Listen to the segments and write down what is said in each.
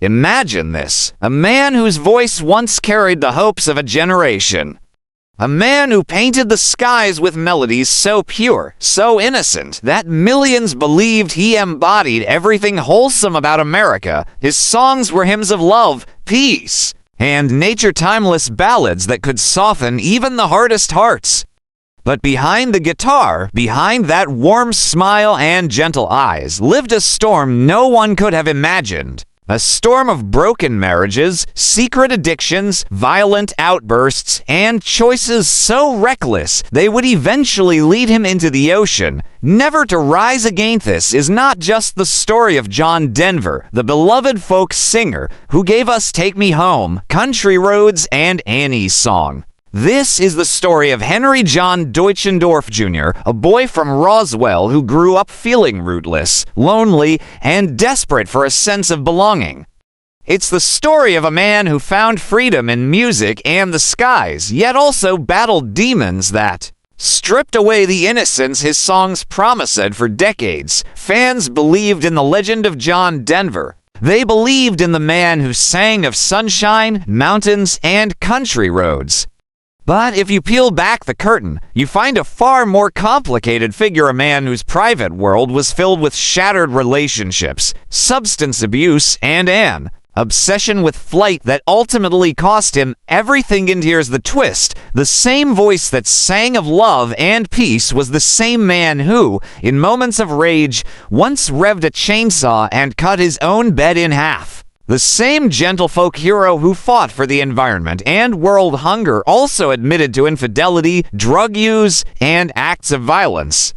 Imagine this, a man whose voice once carried the hopes of a generation. A man who painted the skies with melodies so pure, so innocent, that millions believed he embodied everything wholesome about America. His songs were hymns of love, peace, and nature-timeless ballads that could soften even the hardest hearts. But behind the guitar, behind that warm smile and gentle eyes, lived a storm no one could have imagined. A storm of broken marriages, secret addictions, violent outbursts, and choices so reckless they would eventually lead him into the ocean. Never to rise against this is not just the story of John Denver, the beloved folk singer who gave us Take Me Home, Country Roads, and Annie's Song. This is the story of Henry John Deutschendorf Jr., a boy from Roswell who grew up feeling rootless, lonely, and desperate for a sense of belonging. It's the story of a man who found freedom in music and the skies, yet also battled demons that stripped away the innocence his songs promised for decades. Fans believed in the legend of John Denver. They believed in the man who sang of sunshine, mountains, and country roads. But if you peel back the curtain, you find a far more complicated figure, a man whose private world was filled with shattered relationships, substance abuse, and an obsession with flight that ultimately cost him everything. And here's the twist. The same voice that sang of love and peace was the same man who, in moments of rage, once revved a chainsaw and cut his own bed in half. The same gentlefolk hero who fought for the environment and world hunger also admitted to infidelity, drug use, and acts of violence.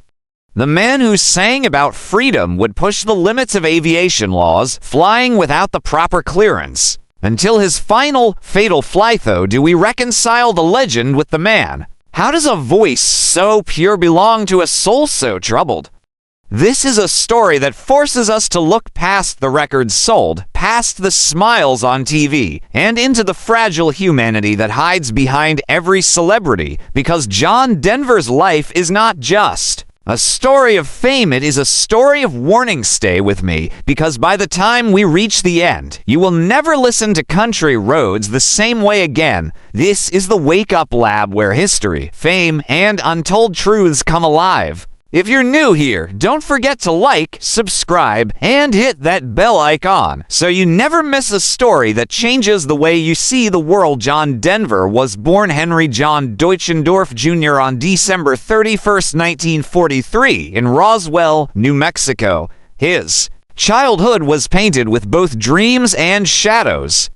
The man who sang about freedom would push the limits of aviation laws, flying without the proper clearance. Until his final, fatal flight, though, do we reconcile the legend with the man. How does a voice so pure belong to a soul so troubled? This is a story that forces us to look past the records sold, past the smiles on TV, and into the fragile humanity that hides behind every celebrity, because John Denver's life is not just a story of fame, it is a story of warning. Stay with me, because by the time we reach the end, you will never listen to Country Roads the same way again. This is the wake-up lab where history, fame, and untold truths come alive. If you're new here, don't forget to like, subscribe, and hit that bell icon so you never miss a story that changes the way you see the world. John Denver was born Henry John Deutschendorf Jr. on December 31st, 1943 in Roswell, New Mexico. His childhood was painted with both dreams and shadows.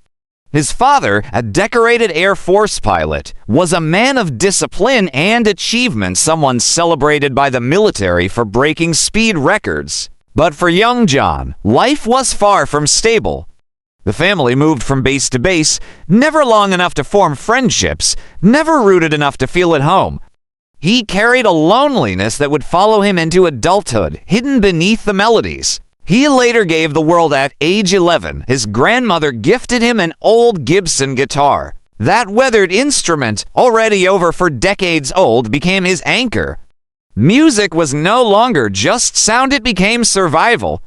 His father, a decorated Air Force pilot, was a man of discipline and achievement, someone celebrated by the military for breaking speed records. But for young John, life was far from stable. The family moved from base to base, never long enough to form friendships, never rooted enough to feel at home. He carried a loneliness that would follow him into adulthood, hidden beneath the melodies he later gave the world. At age 11, his grandmother gifted him an old Gibson guitar. That weathered instrument, already over for decades old, became his anchor. Music was no longer just sound, it became survival.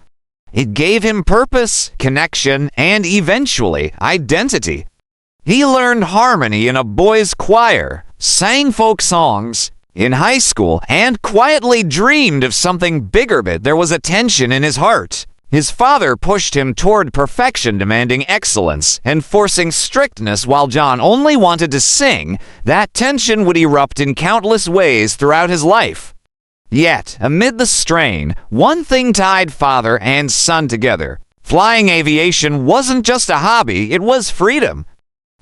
It gave him purpose, connection, and eventually identity. He learned harmony in a boys' choir, sang folk songs in high school, and quietly dreamed of something bigger. But there was a tension in his heart. His father pushed him toward perfection, demanding excellence and forcing strictness, while John only wanted to sing. That tension would erupt in countless ways throughout his life. Yet, amid the strain, one thing tied father and son together. Flying aviation wasn't just a hobby, it was freedom.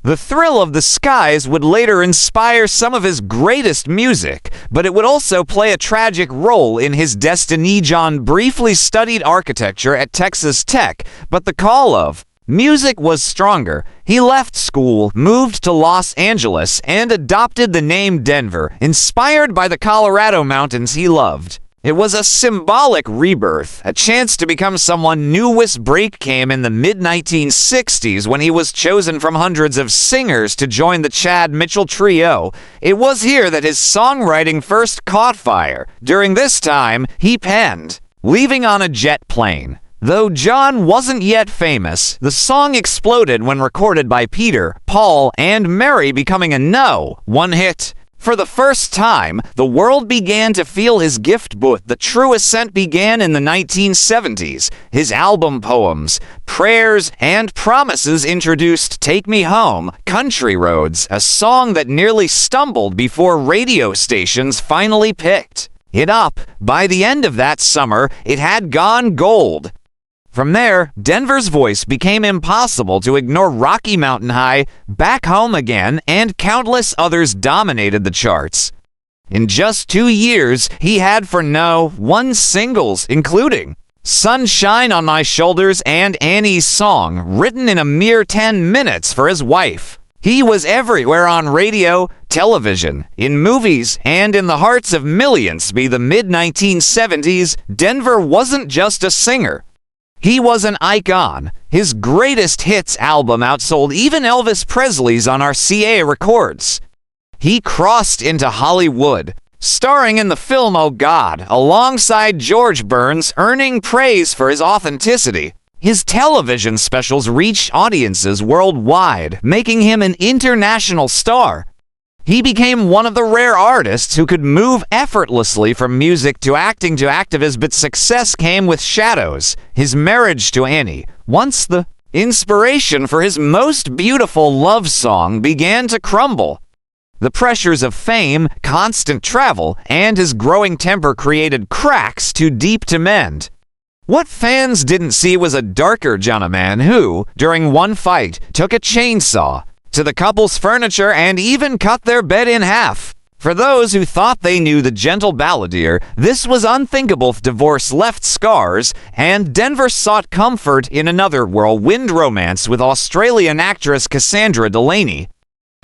The thrill of the skies would later inspire some of his greatest music, but it would also play a tragic role in his destiny. John briefly studied architecture at Texas Tech, but the call of music was stronger. He left school, moved to Los Angeles, and adopted the name Denver, inspired by the Colorado mountains he loved. It was a symbolic rebirth, a chance to become someone new. His break came in the mid-1960s when he was chosen from hundreds of singers to join the Chad Mitchell Trio. It was here that his songwriting first caught fire. During this time, he penned "Leaving on a Jet Plane," Though John wasn't yet famous, the song exploded when recorded by Peter, Paul, and Mary, becoming a one hit. For the first time, the world began to feel his gift, but the true ascent began in the 1970s. His album Poems, Prayers, and Promises introduced Take Me Home, Country Roads, a song that nearly stumbled before radio stations finally picked it up. By the end of that summer, it had gone gold. From there, Denver's voice became impossible to ignore. Rocky Mountain High, Back Home Again, and countless others dominated the charts. In just 2 years, he had one singles, including Sunshine on My Shoulders and Annie's Song, written in a mere 10 minutes for his wife. He was everywhere on radio, television, in movies, and in the hearts of millions. By the mid-1970s, Denver wasn't just a singer. He was an icon. His greatest hits album outsold even Elvis Presley's on RCA Records. He crossed into Hollywood, starring in the film Oh God, alongside George Burns, earning praise for his authenticity. His television specials reached audiences worldwide, making him an international star. He became one of the rare artists who could move effortlessly from music to acting to activism, but success came with shadows. His marriage to Annie, once the inspiration for his most beautiful love song, began to crumble. The pressures of fame, constant travel, and his growing temper created cracks too deep to mend. What fans didn't see was a darker John, a man who, during one fight, took a chainsaw to the couple's furniture and even cut their bed in half. For those who thought they knew the gentle balladeer, this was unthinkable. Divorce left scars, and Denver sought comfort in another whirlwind romance with Australian actress Cassandra Delaney.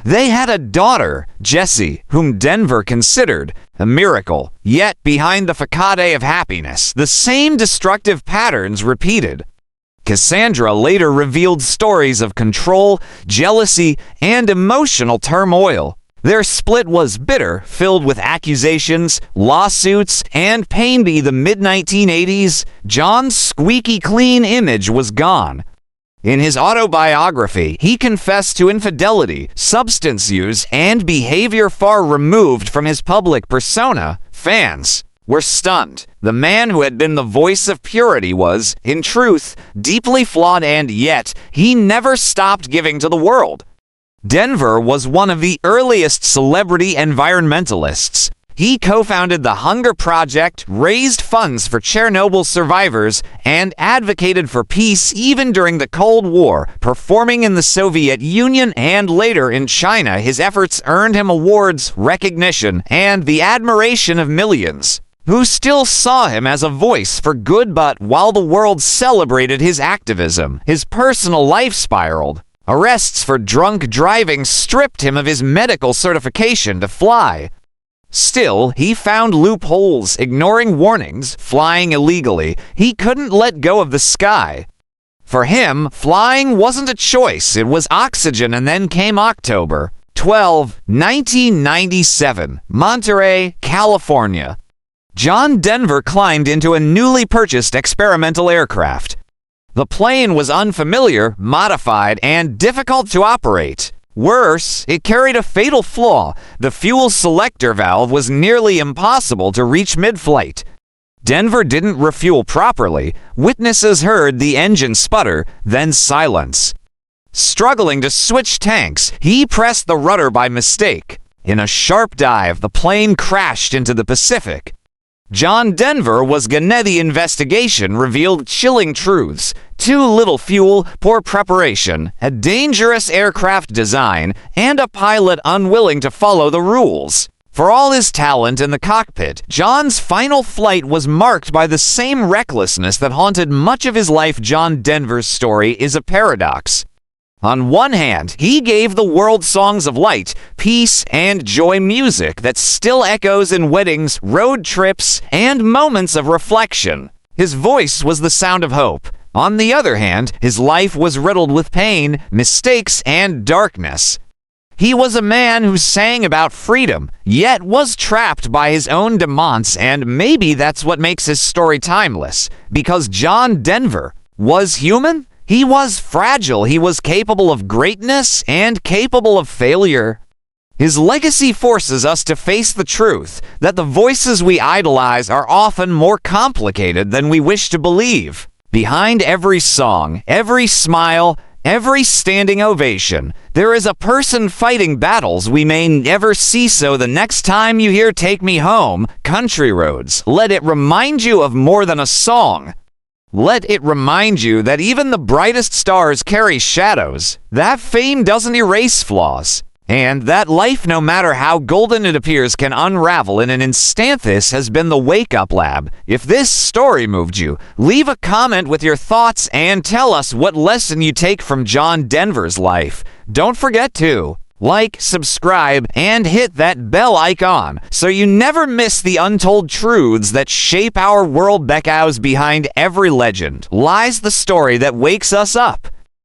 They had a daughter, Jessie, whom Denver considered a miracle. Yet behind the facade of happiness, the same destructive patterns repeated. Cassandra later revealed stories of control, jealousy, and emotional turmoil. Their split was bitter, filled with accusations, lawsuits, and pain. By the mid-1980s, John's squeaky clean image was gone. In his autobiography, he confessed to infidelity, substance use, and behavior far removed from his public persona. Fans were stunned. The man who had been the voice of purity was, in truth, deeply flawed, and yet he never stopped giving to the world. Denver was one of the earliest celebrity environmentalists. He co-founded the Hunger Project, raised funds for Chernobyl survivors, and advocated for peace even during the Cold War, performing in the Soviet Union and later in China. His efforts earned him awards, recognition, and the admiration of millions, who still saw him as a voice for good. But while the world celebrated his activism, his personal life spiraled. Arrests for drunk driving stripped him of his medical certification to fly. Still, he found loopholes, ignoring warnings, flying illegally. He couldn't let go of the sky. For him, flying wasn't a choice, it was oxygen. And then came October 12, 1997, Monterey, California. John Denver climbed into a newly purchased experimental aircraft. The plane was unfamiliar, modified, and difficult to operate. Worse, it carried a fatal flaw. The fuel selector valve was nearly impossible to reach mid-flight. Denver didn't refuel properly. Witnesses heard the engine sputter, then silence. Struggling to switch tanks, he pressed the rudder by mistake. In a sharp dive, the plane crashed into the Pacific. John Denver was gone. The investigation revealed chilling truths. Too little fuel, poor preparation, a dangerous aircraft design, and a pilot unwilling to follow the rules. For all his talent in the cockpit, John's final flight was marked by the same recklessness that haunted much of his life. John Denver's story is a paradox. On one hand, he gave the world songs of light, peace, and joy, music that still echoes in weddings, road trips, and moments of reflection. His voice was the sound of hope. On the other hand, his life was riddled with pain, mistakes, and darkness. He was a man who sang about freedom, yet was trapped by his own demons, and maybe that's what makes his story timeless. Because John Denver was human, he was fragile, he was capable of greatness and capable of failure. His legacy forces us to face the truth that the voices we idolize are often more complicated than we wish to believe. Behind every song, every smile, every standing ovation, there is a person fighting battles we may never see. So the next time you hear "Take Me Home, Country Roads," let it remind you of more than a song. Let it remind you that even the brightest stars carry shadows, that fame doesn't erase flaws, and that life, no matter how golden it appears, can unravel in an instant. This has been the Wake Up Lab. If this story moved you, leave a comment with your thoughts and tell us what lesson you take from John Denver's life. Don't forget to like, subscribe, and hit that bell icon so you never miss the untold truths that shape our world. Because behind every legend lies the story that wakes us up.